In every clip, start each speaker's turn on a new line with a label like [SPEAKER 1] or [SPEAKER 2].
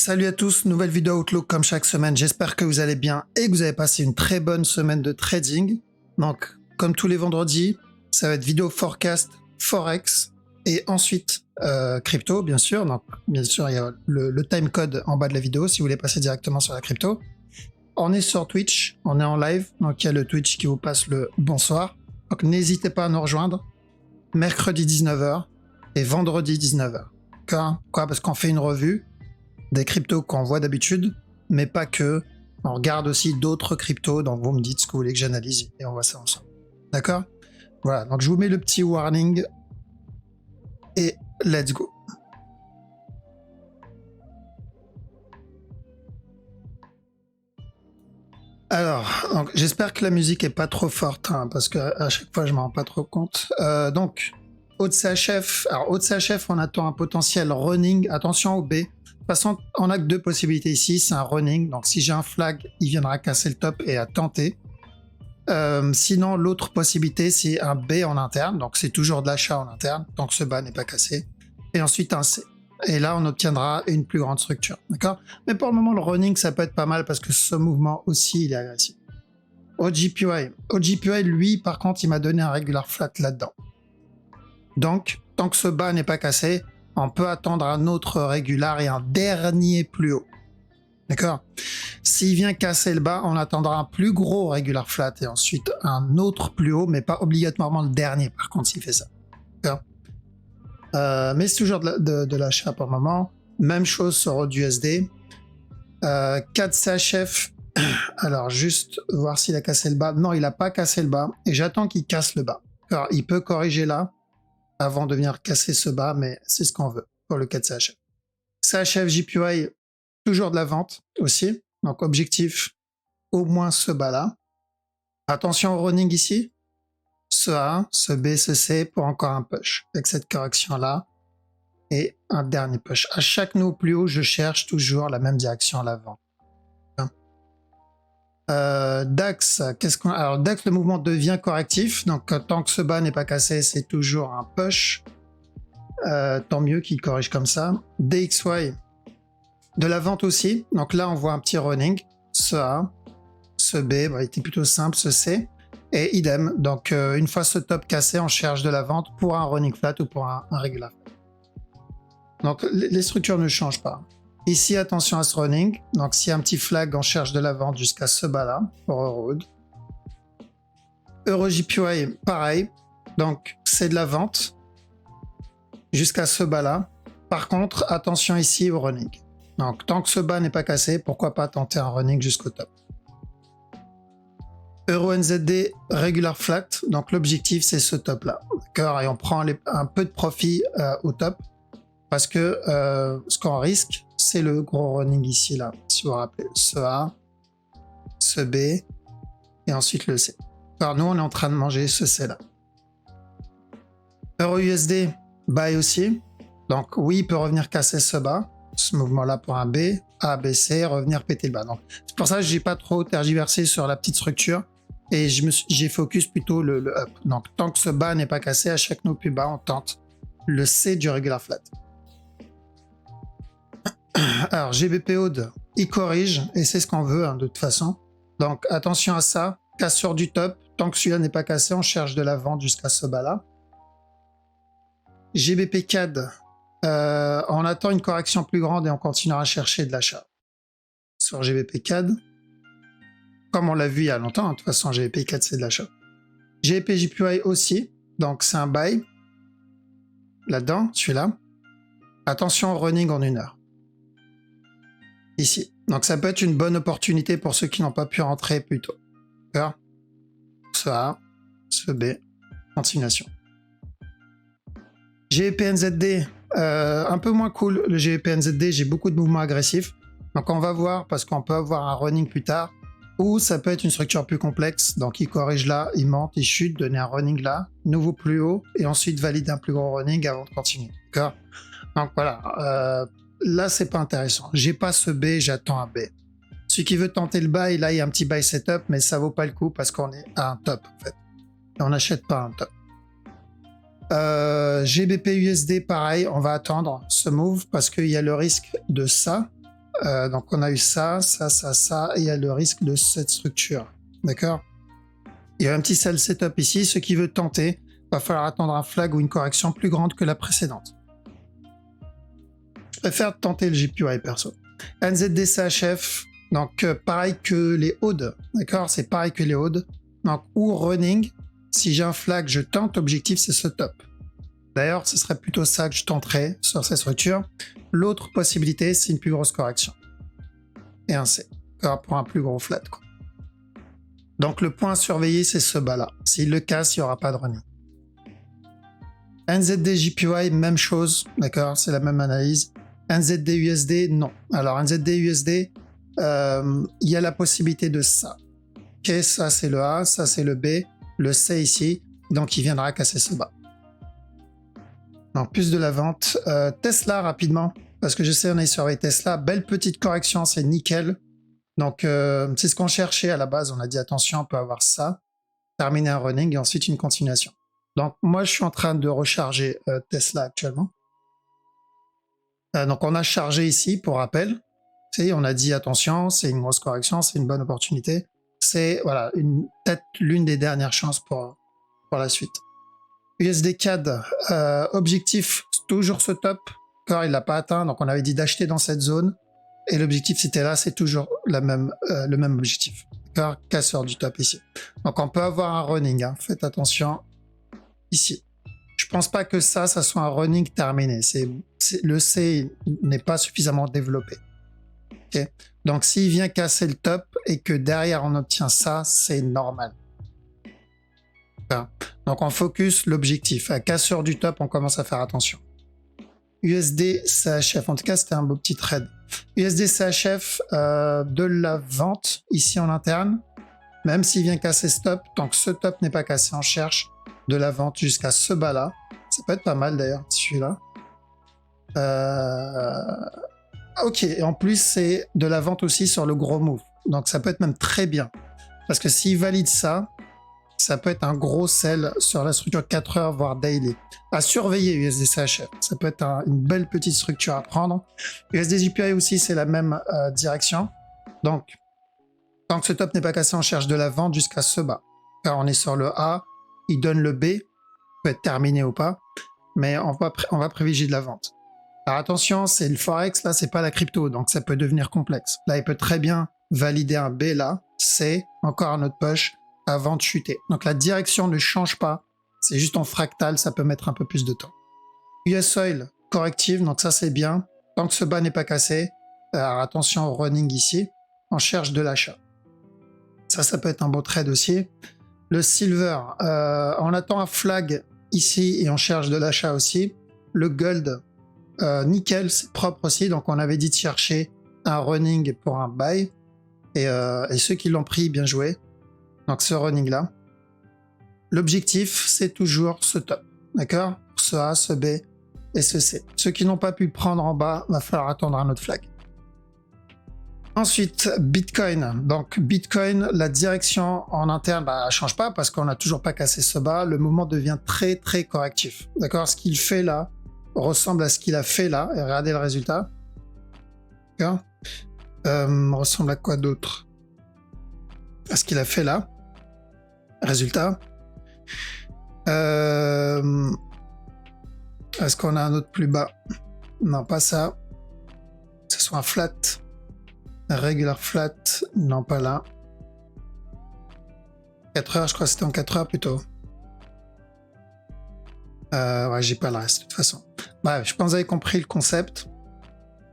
[SPEAKER 1] Salut à tous, nouvelle vidéo Outlook comme chaque semaine. J'espère que vous allez bien et que vous avez passé une très bonne semaine de trading. Donc, comme tous les vendredis, ça va être vidéo forecast, forex et ensuite crypto, bien sûr. Donc, bien sûr, il y a le time code en bas de la vidéo si vous voulez passer directement sur la crypto. On est sur Twitch, on est en live, donc il y a le Twitch qui vous passe le bonsoir. Donc, n'hésitez pas à nous rejoindre mercredi 19h et vendredi 19h. Quoi, parce qu'on fait une revue des cryptos qu'on voit d'habitude, mais pas que. On regarde aussi d'autres cryptos, donc vous me dites ce que vous voulez que j'analyse et on voit ça ensemble. D'accord? Voilà, donc je vous mets le petit warning et let's go. Alors, j'espère que la musique est pas trop forte, hein, parce que à chaque fois je m'en rends pas trop compte. Donc, Haut-de-CHF, alors Haut-de-CHF, on attend un potentiel running. Attention au B. De toute façon, on a que deux possibilités ici, c'est un running. Donc si j'ai un flag, il viendra casser le top et à tenter. Sinon, l'autre possibilité, c'est un B en interne. Donc c'est toujours de l'achat en interne, tant que ce bas n'est pas cassé. Et ensuite un C. Et là, on obtiendra une plus grande structure. D'accord? Mais pour le moment, le running, ça peut être pas mal parce que ce mouvement aussi, il est agressif. OGPY, lui, par contre, il m'a donné un regular flat là-dedans. Donc, tant que ce bas n'est pas cassé, on peut attendre un autre régular et un dernier plus haut. D'accord? S'il vient casser le bas, on attendra un plus gros régular flat et ensuite un autre plus haut, mais pas obligatoirement le dernier, par contre, s'il fait ça. D'accord? Mais c'est toujours de l'achat pour le moment. Même chose sur USD. 4 CHF. Alors, juste voir s'il a cassé le bas. Non, il n'a pas cassé le bas. Et j'attends qu'il casse le bas. Alors, il peut corriger là avant de venir casser ce bas, mais c'est ce qu'on veut pour le 4 CHF. CHF JPY, toujours de la vente aussi. Donc, objectif, au moins ce bas-là. Attention au running ici. Ce A, ce B, ce C pour encore un push. Avec cette correction-là. Et un dernier push. À chaque nœud plus haut, je cherche toujours la même direction à la vente. DAX, alors DAX, le mouvement devient correctif, donc tant que ce bas n'est pas cassé, c'est toujours un push. Tant mieux qu'il corrige comme ça. DXY, de la vente aussi, donc là on voit un petit running, ce A, ce B, il était plutôt simple, ce C, et idem, donc une fois ce top cassé, on cherche de la vente pour un running flat ou pour un regular. Donc les structures ne changent pas. Ici, attention à ce running. Donc, s'il y a un petit flag, on cherche de la vente jusqu'à ce bas-là, pour Eurowood. EuroJPY, pareil. Donc, c'est de la vente jusqu'à ce bas-là. Par contre, attention ici au running. Donc, tant que ce bas n'est pas cassé, pourquoi pas tenter un running jusqu'au top. EuroNZD, regular flat. Donc, l'objectif, c'est ce top-là. D'accord? Et on prend un peu de profit au top. Parce que ce qu'on risque, c'est le gros running ici, là. Si vous vous rappelez, ce A, ce B, et ensuite le C. Alors nous, on est en train de manger ce C là. EURUSD, buy aussi. Donc oui, il peut revenir casser ce bas, ce mouvement-là pour un B, A, B, C, revenir péter le bas. C'est pour ça que j'ai pas trop tergiversé sur la petite structure et j'ai focus plutôt le up. Donc tant que ce bas n'est pas cassé, à chaque nœud plus bas, on tente le C du regular flat. Alors, GBPOD, il corrige, et c'est ce qu'on veut, hein, de toute façon. Donc, attention à ça. Cassure du top. Tant que celui-là n'est pas cassé, on cherche de la vente jusqu'à ce bas-là. GBP CAD, on attend une correction plus grande et on continuera à chercher de l'achat. Sur GBP CAD, comme on l'a vu il y a longtemps, hein, de toute façon, GBP CAD, c'est de l'achat. GBP JPY aussi, donc c'est un buy. Là-dedans, celui-là. Attention au running en 1 heure. Ici. Donc ça peut être une bonne opportunité pour ceux qui n'ont pas pu rentrer plus tôt. D'accord? Ce A, ce B, continuation. GBPNZD, un peu moins cool le GBPNZD, j'ai beaucoup de mouvements agressifs. Donc on va voir parce qu'on peut avoir un running plus tard ou ça peut être une structure plus complexe. Donc il corrige là, il monte, il chute, donner un running là, nouveau plus haut et ensuite valide un plus gros running avant de continuer. D'accord? Donc voilà. Là, c'est pas intéressant. J'ai pas ce B, j'attends un B. Celui qui veut tenter le buy, là, il y a un petit buy setup, mais ça vaut pas le coup parce qu'on est à un top, en fait. Et on n'achète pas un top. GBP USD, pareil, on va attendre ce move parce qu'il y a le risque de ça. Donc on a eu ça, et il y a le risque de cette structure. D'accord? Il y a un petit sell setup ici. Ce qui veut tenter, va falloir attendre un flag ou une correction plus grande que la précédente. Je préfère tenter le JPY perso. NZD CHF, donc pareil que les OD. D'accord? C'est pareil que les OD. Donc, ou running, si j'ai un flag, je tente, objectif c'est ce top. D'ailleurs, ce serait plutôt ça que je tenterais sur ces structures. L'autre possibilité, c'est une plus grosse correction. Et un C, pour un plus gros flat, quoi. Donc le point à surveiller, c'est ce bas-là. S'il le casse, il n'y aura pas de running. NZD JPY, même chose, d'accord, c'est la même analyse. NZD USD, non. Alors NZD USD, il y a la possibilité de ça. Ok, ça c'est le A, ça c'est le B, le C ici, donc il viendra casser ce bas. Donc plus de la vente. Tesla rapidement, parce que je sais on est surveillé Tesla, belle petite correction, c'est nickel. Donc c'est ce qu'on cherchait à la base, on a dit attention, on peut avoir ça, terminer un running et ensuite une continuation. Donc moi je suis en train de recharger Tesla actuellement. Donc on a chargé ici pour rappel. On a dit attention, c'est une grosse correction, c'est une bonne opportunité. C'est voilà, peut-être l'une des dernières chances pour la suite. USD CAD, objectif toujours ce top, car il l'a pas atteint, donc on avait dit d'acheter dans cette zone. Et l'objectif c'était là, c'est toujours le même objectif. Car casseur du top ici. Donc on peut avoir un running, hein. Faites attention ici. Je pense pas que ça soit un running terminé. Le C n'est pas suffisamment développé. Okay. Donc s'il vient casser le top et que derrière on obtient ça, c'est normal. Enfin, donc on focus l'objectif. À casseur du top, on commence à faire attention. USD CHF, en tout cas c'était un beau petit trade. USD CHF, de la vente ici en interne, même s'il vient casser ce top, tant que ce top n'est pas cassé, on cherche de la vente jusqu'à ce bas là. Ça peut être pas mal d'ailleurs, celui-là. Ok, et en plus c'est de la vente aussi sur le gros move, donc ça peut être même très bien, parce que s'il valide ça, ça peut être un gros sell sur la structure 4 heures voire daily. À surveiller USD CHF, ça peut être une belle petite structure à prendre. USD JPY aussi c'est la même direction, donc tant que ce top n'est pas cassé, on cherche de la vente jusqu'à ce bas, car on est sur le A, il donne le B, peut être terminé ou pas, mais on va privilégier de la vente. Alors attention, c'est le Forex, là, c'est pas la crypto, donc ça peut devenir complexe. Là, il peut très bien valider un B là, C, encore un autre push, avant de chuter. Donc la direction ne change pas, c'est juste en fractal, ça peut mettre un peu plus de temps. US Oil, corrective, donc ça c'est bien. Tant que ce bas n'est pas cassé, alors attention au running ici, on cherche de l'achat. Ça peut être un beau trade aussi. Le Silver, on attend un flag ici et on cherche de l'achat aussi. Le Gold, nickel, c'est propre aussi, donc on avait dit de chercher un running pour un buy, et ceux qui l'ont pris, bien joué. Donc ce running là, l'objectif c'est toujours ce top, d'accord, ce A, ce B et ce C. Ceux qui n'ont pas pu prendre en bas, va falloir attendre un autre flag. Ensuite Bitcoin, donc Bitcoin, la direction en interne elle change pas parce qu'on n'a toujours pas cassé ce bas, le mouvement devient très très correctif, d'accord, ce qu'il fait là ressemble à ce qu'il a fait là, et regardez le résultat. D'accord, ressemble à quoi d'autre? À ce qu'il a fait là. Résultat. Est-ce qu'on a un autre plus bas? Non, pas ça. Que ce soit un flat. Un regular flat. Non, pas là. 4 heures, je crois que c'était en 4 heures plutôt. Ouais, j'ai pas le reste de toute façon. Bref, je pense que vous avez compris le concept.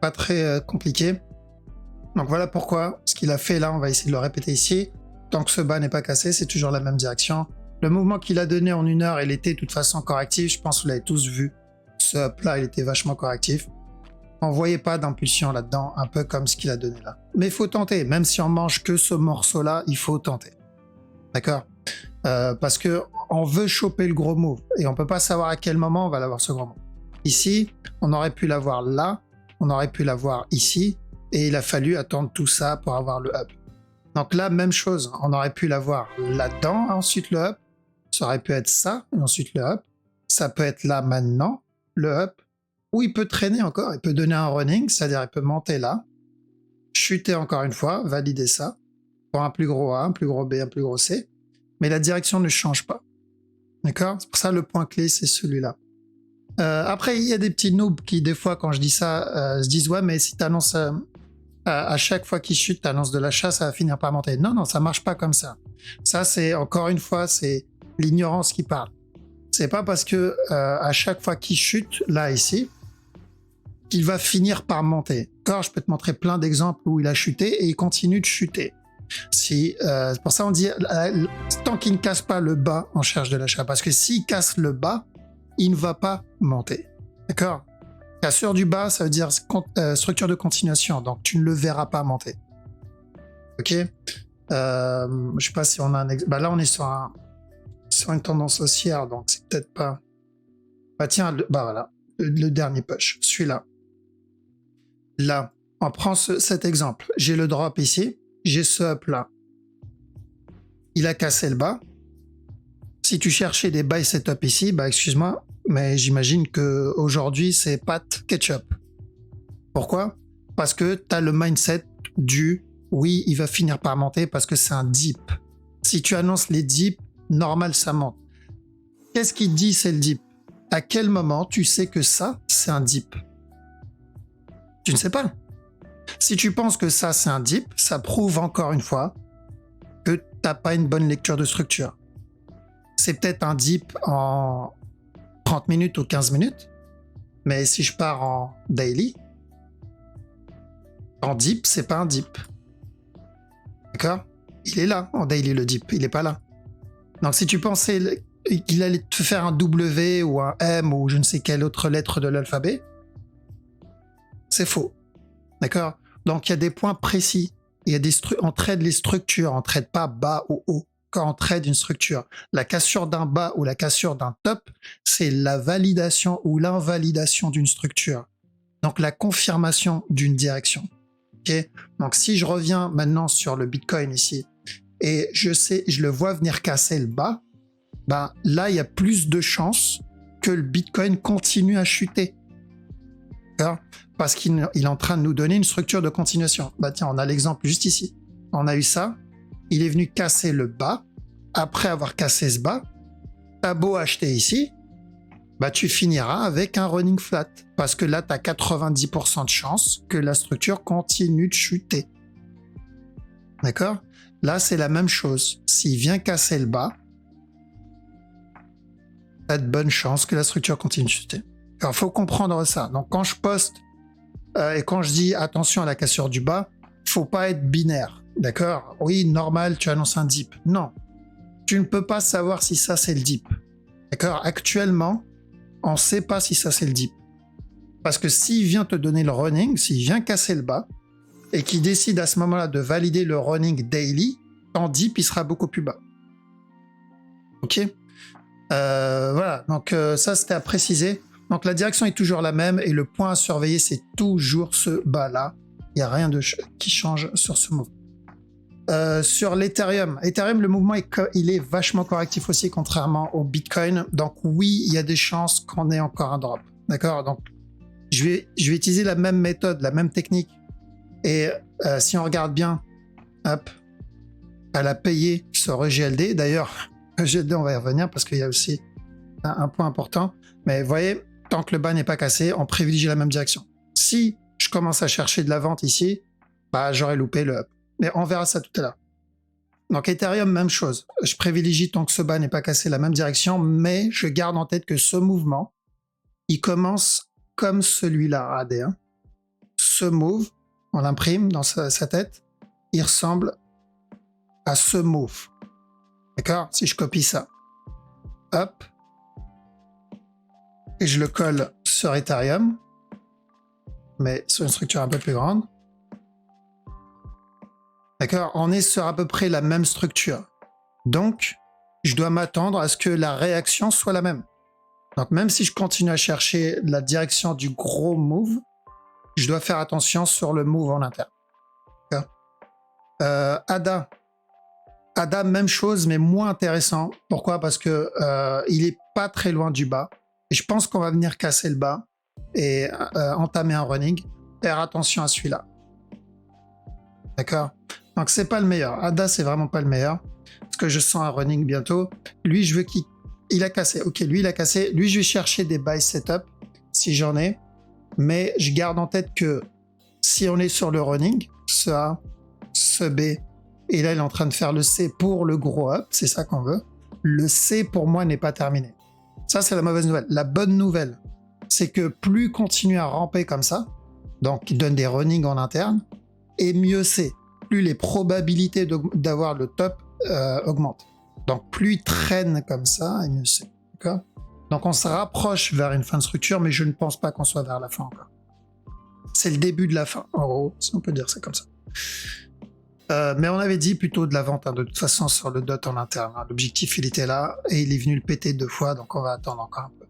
[SPEAKER 1] Pas très compliqué. Donc voilà pourquoi ce qu'il a fait là, on va essayer de le répéter ici. Tant que ce bas n'est pas cassé, c'est toujours la même direction. Le mouvement qu'il a donné en 1 heure, il était de toute façon correctif. Je pense que vous l'avez tous vu. Ce up là, il était vachement correctif. On voyait pas d'impulsion là-dedans, un peu comme ce qu'il a donné là. Mais il faut tenter, même si on mange que ce morceau-là, il faut tenter. D'accord, parce que on veut choper le gros move et on peut pas savoir à quel moment on va l'avoir ce gros move. Ici, on aurait pu l'avoir là, on aurait pu l'avoir ici, et il a fallu attendre tout ça pour avoir le up. Donc là, même chose, on aurait pu l'avoir là-dedans, ensuite le up, ça aurait pu être ça, et ensuite le up, ça peut être là maintenant, le up, ou il peut traîner encore, il peut donner un running, c'est-à-dire il peut monter là, chuter encore une fois, valider ça, pour un plus gros A, un plus gros B, un plus gros C, mais la direction ne change pas. D'accord? C'est pour ça le point clé, c'est celui-là. Après, il y a des petits noobs qui, des fois, quand je dis ça, se disent « Ouais, mais si tu annonces à chaque fois qu'il chute, tu annonces de l'achat, ça va finir par monter. » Non, non, ça marche pas comme ça. Ça, c'est, encore une fois, c'est l'ignorance qui parle. C'est pas parce que à chaque fois qu'il chute, là, ici, qu'il va finir par monter. D'accord? Je peux te montrer plein d'exemples où il a chuté et il continue de chuter. C'est pour ça on dit tant qu'il ne casse pas le bas, on cherche de l'achat. Parce que s'il casse le bas, il ne va pas monter. D'accord? Cassure du bas, ça veut dire structure de continuation. Donc tu ne le verras pas monter. Ok? Je sais pas si on a un exemple. Bah là on est sur une tendance haussière, donc c'est peut-être pas. Bah tiens, bah voilà, le dernier push, celui-là. Là, on prend cet exemple. J'ai le drop ici. J'ai ce up là. Il a cassé le bas. Si tu cherchais des buy setup ici, bah excuse-moi, mais j'imagine que aujourd'hui c'est pâte ketchup. Pourquoi? Parce que tu as le mindset du oui, il va finir par monter parce que c'est un dip. Si tu annonces les dips, normal ça monte. Qu'est-ce qui dit c'est le dip? À quel moment tu sais que ça c'est un dip? Tu ne sais pas. Si tu penses que ça c'est un dip, ça prouve encore une fois que t'as pas une bonne lecture de structure. C'est peut-être un dip en 30 minutes ou 15 minutes, mais si je pars en daily, en dip, c'est pas un dip. D'accord? Il est là en daily le dip, il est pas là. Donc si tu pensais qu'il allait te faire un W ou un M ou je ne sais quelle autre lettre de l'alphabet, c'est faux. D'accord? Donc il y a des points précis. Il y a on trade les structures, on trade pas bas ou haut. Quand on trade une structure, la cassure d'un bas ou la cassure d'un top, c'est la validation ou l'invalidation d'une structure. Donc la confirmation d'une direction. Okay? Donc si je reviens maintenant sur le Bitcoin ici et je le vois venir casser le bas, ben là il y a plus de chances que le Bitcoin continue à chuter. D'accord? Parce qu'il est en train de nous donner une structure de continuation. Bah tiens, on a l'exemple juste ici. On a eu ça. Il est venu casser le bas. Après avoir cassé ce bas, t'as beau acheter ici, bah tu finiras avec un running flat. Parce que là, t'as 90% de chance que la structure continue de chuter. D'accord? Là, c'est la même chose. S'il vient casser le bas, t'as de bonnes chances que la structure continue de chuter. Alors, faut comprendre ça. Donc, quand je poste et quand je dis attention à la cassure du bas, faut pas être binaire, d'accord? Oui, normal, tu annonces un dip. Non, tu ne peux pas savoir si ça c'est le dip, d'accord? Actuellement, on ne sait pas si ça c'est le dip. Parce que s'il vient te donner le running, s'il vient casser le bas, et qu'il décide à ce moment-là de valider le running daily, ton dip il sera beaucoup plus bas. Ok? Voilà, donc ça c'était à préciser. Donc la direction est toujours la même et le point à surveiller c'est toujours ce bas-là. Il n'y a rien qui change sur ce mouvement. Sur l'Ethereum, le mouvement il est vachement correctif aussi contrairement au Bitcoin. Donc oui, il y a des chances qu'on ait encore un drop. D'accord? Donc je vais utiliser la même méthode, la même technique. Et si on regarde bien, hop, elle a payé sur EGLD. D'ailleurs, EGLD on va y revenir parce qu'il y a aussi un point important. Mais vous voyez, tant que le bas n'est pas cassé, on privilégie la même direction. Si je commence à chercher de la vente ici, bah, j'aurais loupé le up. Mais on verra ça tout à l'heure. Donc Ethereum, même chose. Je privilégie tant que ce bas n'est pas cassé la même direction, mais je garde en tête que ce mouvement, il commence comme celui-là, AD1. Ce move, on l'imprime dans sa tête, il ressemble à ce move. D'accord? Si je copie ça, hop, et je le colle sur Ethereum, mais sur une structure un peu plus grande. D'accord? On est sur à peu près la même structure. Donc, je dois m'attendre à ce que la réaction soit la même. Donc, même si je continue à chercher la direction du gros move, je dois faire attention sur le move en interne. ADA. ADA, même chose, mais moins intéressant. Pourquoi? Parce que il est pas très loin du bas. Et je pense qu'on va venir casser le bas et entamer un running. Faire attention à celui-là. D'accord? Donc c'est pas le meilleur. Ada, c'est vraiment pas le meilleur. Parce que je sens un running bientôt. Lui, je veux qu'il il a cassé. Ok, lui, il a cassé. Lui, je vais chercher des buy setup si j'en ai. Mais je garde en tête que si on est sur le running, ce A, ce B, et là, il est en train de faire le C pour le gros up, c'est ça qu'on veut. Le C, pour moi, n'est pas terminé. Ça, c'est la mauvaise nouvelle. La bonne nouvelle, c'est que plus il continue à ramper comme ça, donc il donne des runnings en interne, et mieux c'est. Plus les probabilités d'avoir le top augmentent. Donc plus il traîne comme ça, et mieux c'est. D'accord ? Donc on se rapproche vers une fin de structure, mais je ne pense pas qu'on soit vers la fin encore. C'est le début de la fin, en gros, si on peut dire ça comme ça. Mais on avait dit plutôt de la vente, hein, de toute façon, sur le dot en interne. Hein. L'objectif, il était là, et il est venu le péter 2 fois, donc on va attendre encore un peu.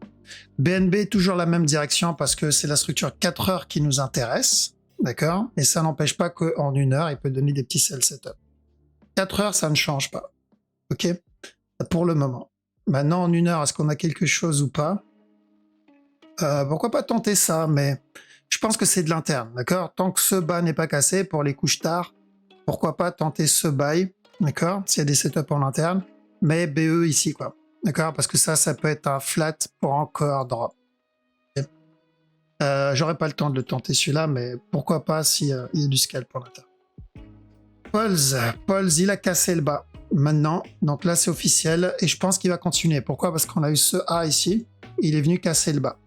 [SPEAKER 1] BNB, toujours la même direction, parce que c'est la structure 4 heures qui nous intéresse, d'accord? Et ça n'empêche pas qu'en 1 heure, il peut donner des petits sell setup. 4 heures, ça ne change pas, ok? Pour le moment. Maintenant, en 1 heure, est-ce qu'on a quelque chose ou pas? Pourquoi pas tenter ça, mais je pense que c'est de l'interne, d'accord? Tant que ce bas n'est pas cassé, pour les couches tard, pourquoi pas tenter ce buy, d'accord? S'il y a des setups en interne, mais BE ici, quoi. D'accord? Parce que ça peut être un flat pour encore drop. J'aurais pas le temps de le tenter celui-là, mais pourquoi pas si il y a du scalp en interne. Pauls, il a cassé le bas. Maintenant, donc là c'est officiel, et je pense qu'il va continuer. Pourquoi? Parce qu'on a eu ce A ici, il est venu casser le bas.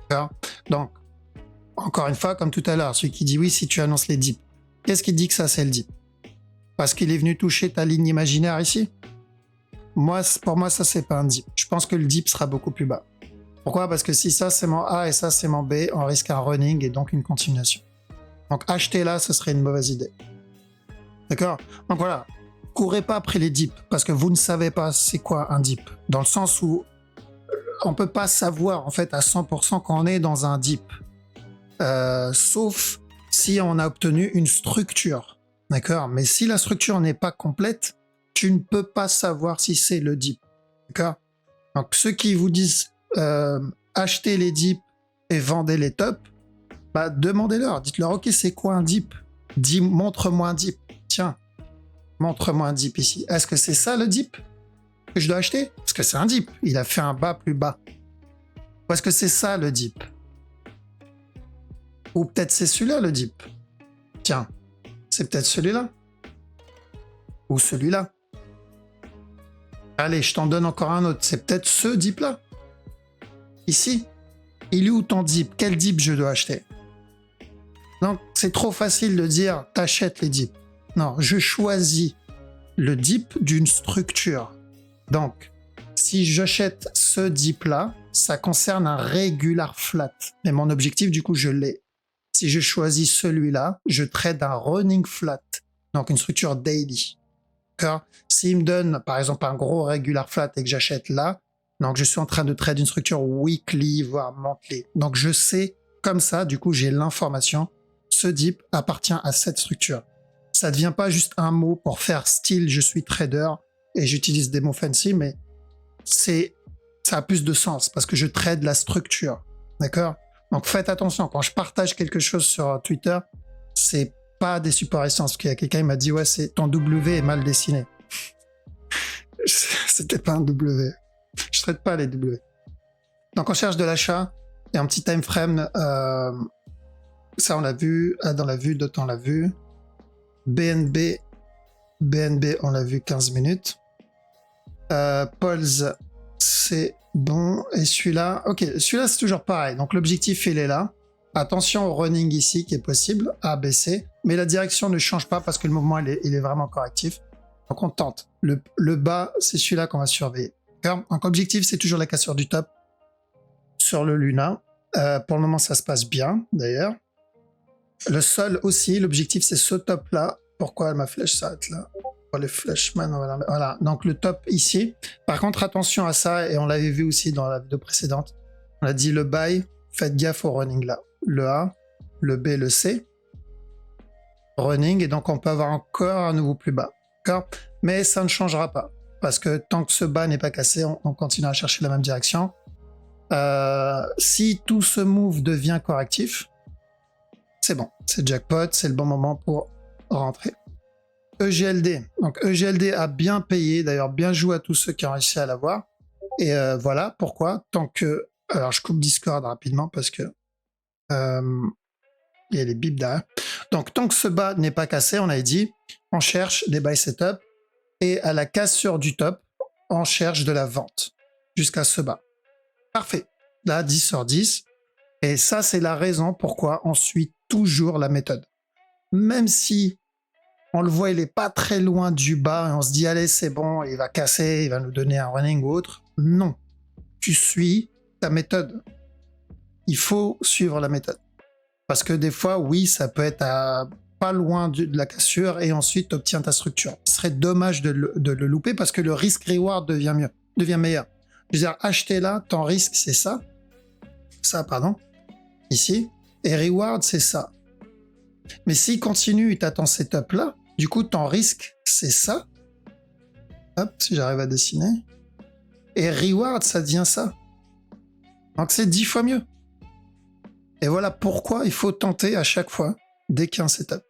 [SPEAKER 1] D'accord? Donc, encore une fois, comme tout à l'heure, celui qui dit oui si tu annonces les dips. Qu'est-ce qui dit que ça c'est le dip? Parce qu'il est venu toucher ta ligne imaginaire ici? Pour moi, ça c'est pas un dip. Je pense que le dip sera beaucoup plus bas. Pourquoi? Parce que si ça c'est mon A et ça c'est mon B, on risque un running et donc une continuation. Donc acheter là, ce serait une mauvaise idée. D'accord? Donc voilà, courez pas après les dips parce que vous ne savez pas c'est quoi un dip. Dans le sens où on peut pas savoir en fait à 100% quand on est dans un dip. Sauf si on a obtenu une structure. D'accord? Mais si la structure n'est pas complète, tu ne peux pas savoir si c'est le dip. D'accord? Donc ceux qui vous disent achetez les dips et vendez les tops, bah demandez-leur, dites-leur ok c'est quoi un dip? Montre-moi un dip. Tiens, montre-moi un dip ici. Est-ce que c'est ça le dip que je dois acheter? Parce que c'est un dip, il a fait un bas plus bas. Ou est-ce que c'est ça le dip? Ou peut-être c'est celui-là le dip. Tiens, c'est peut-être celui-là. Ou celui-là. Allez, je t'en donne encore un autre. C'est peut-être ce dip-là. Ici. Il est où ton dip? Quel dip je dois acheter? Donc, c'est trop facile de dire t'achètes les dips. Non, je choisis le dip d'une structure. Donc, si j'achète ce dip-là, ça concerne un regular flat. Mais mon objectif, du coup, je l'ai. Si je choisis celui-là, je trade un running flat. Donc, une structure daily. D'accord? S'il me donne, par exemple, un gros regular flat et que j'achète là, donc je suis en train de trade une structure weekly, voire monthly. Donc, je sais, comme ça, du coup, j'ai l'information. Ce dip appartient à cette structure. Ça ne devient pas juste un mot pour faire style, je suis trader et j'utilise des mots fancy, mais ça a plus de sens parce que je trade la structure. D'accord? Donc faites attention, quand je partage quelque chose sur Twitter, c'est pas des supports essence. Parce qu'il y a quelqu'un qui m'a dit ouais, c'est ton W est mal dessiné. C'était pas un W. Je traite pas les W. Donc on cherche de l'achat et un petit time frame. Ça on l'a vu, dans la vue, d'autres on l'a vu. BNB, on l'a vu 15 minutes. Pauls, c'est bon. Et celui-là, ok, celui-là c'est toujours pareil. Donc l'objectif il est là. Attention au running ici qui est possible, A, B, C. Mais la direction ne change pas parce que le mouvement il est vraiment correctif. Donc on tente. Le bas, c'est celui-là qu'on va surveiller. Donc l'objectif c'est toujours la cassure du top sur le Luna. Pour le moment ça se passe bien d'ailleurs. Le sol aussi, l'objectif c'est ce top là. Pourquoi ma flèche s'arrête là? Les flashman, voilà. Donc le top ici. Par contre, attention à ça, et on l'avait vu aussi dans la vidéo précédente. On a dit le buy, faites gaffe au running là. Le A, le B, le C. Running, et donc on peut avoir encore un nouveau plus bas. D'accord? Mais ça ne changera pas. Parce que tant que ce bas n'est pas cassé, on continue à chercher la même direction. Si tout ce move devient correctif, c'est bon. C'est jackpot, c'est le bon moment pour rentrer. EGLD. Donc EGLD a bien payé. D'ailleurs, bien joué à tous ceux qui ont réussi à l'avoir. Et voilà pourquoi. Tant que... Alors, je coupe Discord rapidement parce que... il y a les bips derrière. Donc, tant que ce bas n'est pas cassé, on avait dit, on cherche des buy setup. Et à la cassure du top, on cherche de la vente jusqu'à ce bas. Parfait. Là, 10 sur 10. Et ça, c'est la raison pourquoi on suit toujours la méthode. Même si on le voit, il est pas très loin du bas et on se dit, allez, c'est bon, il va casser, il va nous donner un running ou autre. Non. Tu suis ta méthode. Il faut suivre la méthode. Parce que des fois, oui, ça peut être à pas loin de la cassure et ensuite tu obtiens ta structure. Ce serait dommage de le louper parce que le risk-reward devient meilleur. Je veux dire, acheter là, ton risque, c'est ça. Ça, pardon. Ici. Et reward, c'est ça. Mais s'il continue et t'attends setup là, du coup, ton risque, c'est ça. Hop, si j'arrive à dessiner. Et reward, ça devient ça. Donc c'est 10 fois mieux. Et voilà pourquoi il faut tenter à chaque fois dès qu'il y a un setup.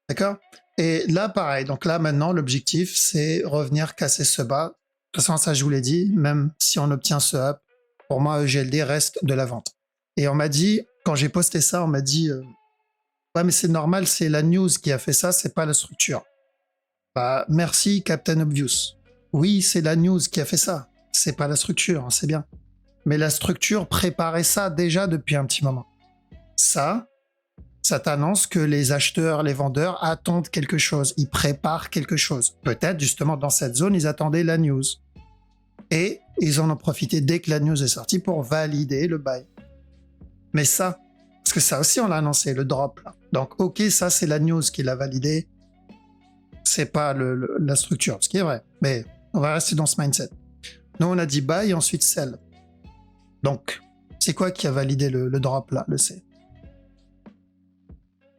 [SPEAKER 1] D'accord? Et là, pareil. Donc là, maintenant, l'objectif, c'est revenir casser ce bas. De toute façon, ça, je vous l'ai dit, même si on obtient ce up, pour moi, EGLD reste de la vente. Et on m'a dit, quand j'ai posté ça, on m'a dit, ouais, mais c'est normal, c'est la news qui a fait ça, c'est pas la structure. Bah, merci, Captain Obvious. Oui, c'est la news qui a fait ça. C'est pas la structure, hein, c'est bien. Mais la structure préparait ça déjà depuis un petit moment. Ça t'annonce que les acheteurs, les vendeurs attendent quelque chose. Ils préparent quelque chose. Peut-être, justement, dans cette zone, ils attendaient la news. Et ils en ont profité dès que la news est sortie pour valider le buy. Mais ça, parce que ça aussi, on l'a annoncé, le drop. Là. Donc, ok, ça, c'est la news qui l'a validé. C'est pas la structure, ce qui est vrai. Mais on va rester dans ce mindset. Nous, on a dit buy et ensuite sell. Donc, c'est quoi qui a validé le drop là, le C?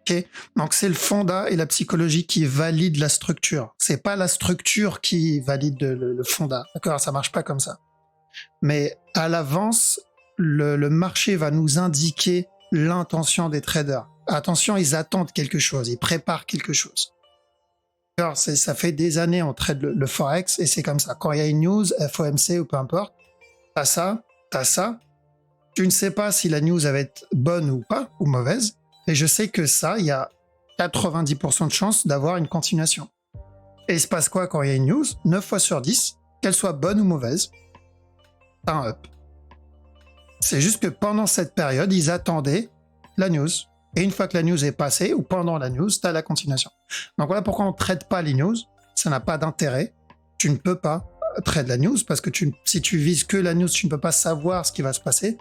[SPEAKER 1] Ok, donc c'est le fonda et la psychologie qui valident la structure. C'est pas la structure qui valide le fonda. D'accord, ça marche pas comme ça. Mais à l'avance, le marché va nous indiquer l'intention des traders. Attention, ils attendent quelque chose, ils préparent quelque chose. Alors, ça fait des années on trade le forex et c'est comme ça. Quand il y a une news, FOMC ou peu importe, t'as ça. Tu ne sais pas si la news va être bonne ou pas, ou mauvaise. Et je sais que ça, il y a 90% de chances d'avoir une continuation. Et il se passe quoi quand il y a une news? 9 fois sur 10, qu'elle soit bonne ou mauvaise, t'as un up. C'est juste que pendant cette période, ils attendaient la news. Et une fois que la news est passée, ou pendant la news, t'as la continuation. Donc voilà pourquoi on ne traite pas les news. Ça n'a pas d'intérêt. Tu ne peux pas trade la news parce que si tu vises que la news, tu ne peux pas savoir ce qui va se passer.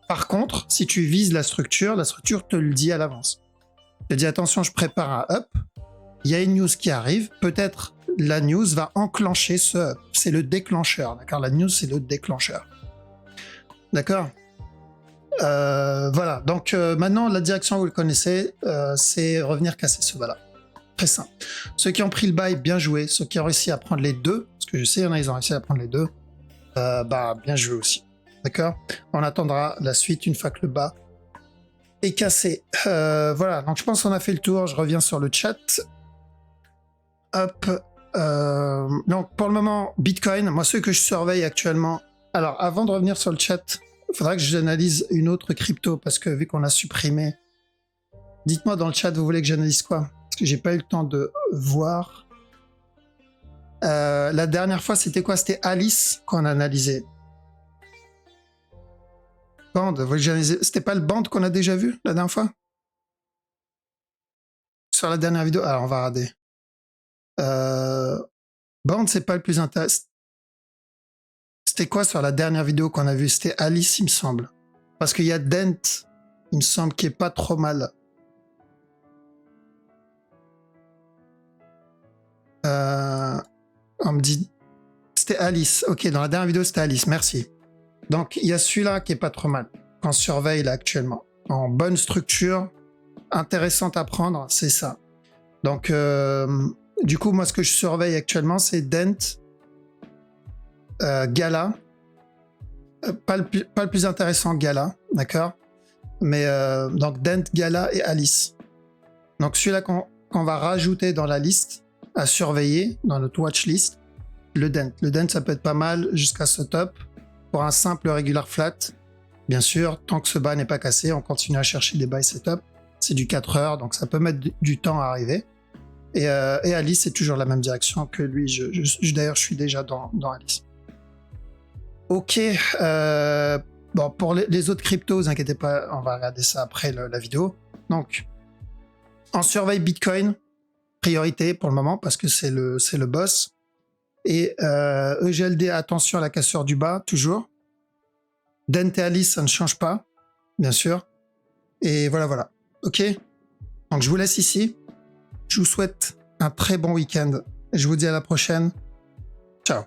[SPEAKER 1] Par contre, si tu vises la structure te le dit à l'avance. te dis attention, je prépare un up, il y a une news qui arrive, peut-être la news va enclencher ce up. C'est le déclencheur, d'accord? La news, c'est le déclencheur. D'accord? Voilà, donc maintenant, la direction, vous le connaissez, c'est revenir casser ce bas-là. Très simple. Ceux qui ont pris le buy, bien joué. Ceux qui ont réussi à prendre les deux, parce que je sais, il y en a, ils ont réussi à prendre les deux, bien joué aussi. D'accord? On attendra la suite une fois que le bas est cassé. Voilà, donc je pense qu'on a fait le tour. Je reviens sur le chat. Hop. Donc pour le moment, Bitcoin, moi ceux que je surveille actuellement. Alors avant de revenir sur le chat, il faudra que j'analyse une autre crypto parce que vu qu'on a supprimé. Dites-moi dans le chat, vous voulez que j'analyse quoi? Parce que j'ai pas eu le temps de voir. La dernière fois, c'était quoi? C'était Alice qu'on a analysé. Band, vous voulez que j'analyse? C'était pas le band qu'on a déjà vu la dernière fois? Sur la dernière vidéo? Alors on va regarder. Band, c'est pas le plus intéressant. C'était quoi sur la dernière vidéo qu'on a vue? C'était Alice, il me semble. Parce qu'il y a Dent, il me semble, qui est pas trop mal. On me dit... C'était Alice. Ok, dans la dernière vidéo, c'était Alice. Merci. Donc, il y a celui-là qui est pas trop mal. Qu'on surveille là actuellement. En bonne structure, intéressante à prendre, c'est ça. Donc, du coup, moi, ce que je surveille actuellement, c'est Dent, Gala. Pas le plus intéressant, Gala, d'accord? Mais donc Dent, Gala et Alice. Donc celui-là qu'on qu'on va rajouter dans la liste à surveiller, dans notre watch list, le dent. Le dent, ça peut être pas mal jusqu'à ce top. Pour un simple regular flat, bien sûr, tant que ce bas n'est pas cassé, on continue à chercher des buy setup. C'est du 4 heures, donc ça peut mettre du temps à arriver. Et Alice, c'est toujours la même direction que lui. D'ailleurs, je suis déjà dans Alice. Ok. Bon, pour les autres cryptos, vous inquiétez pas, on va regarder ça après la vidéo. Donc, on surveille Bitcoin, priorité pour le moment, parce que c'est le boss. Et EGLD, attention à la cassure du bas, toujours. Dent et Alice, ça ne change pas, bien sûr. Et voilà. Ok. Donc, je vous laisse ici. Je vous souhaite un très bon week-end. Je vous dis à la prochaine. Ciao.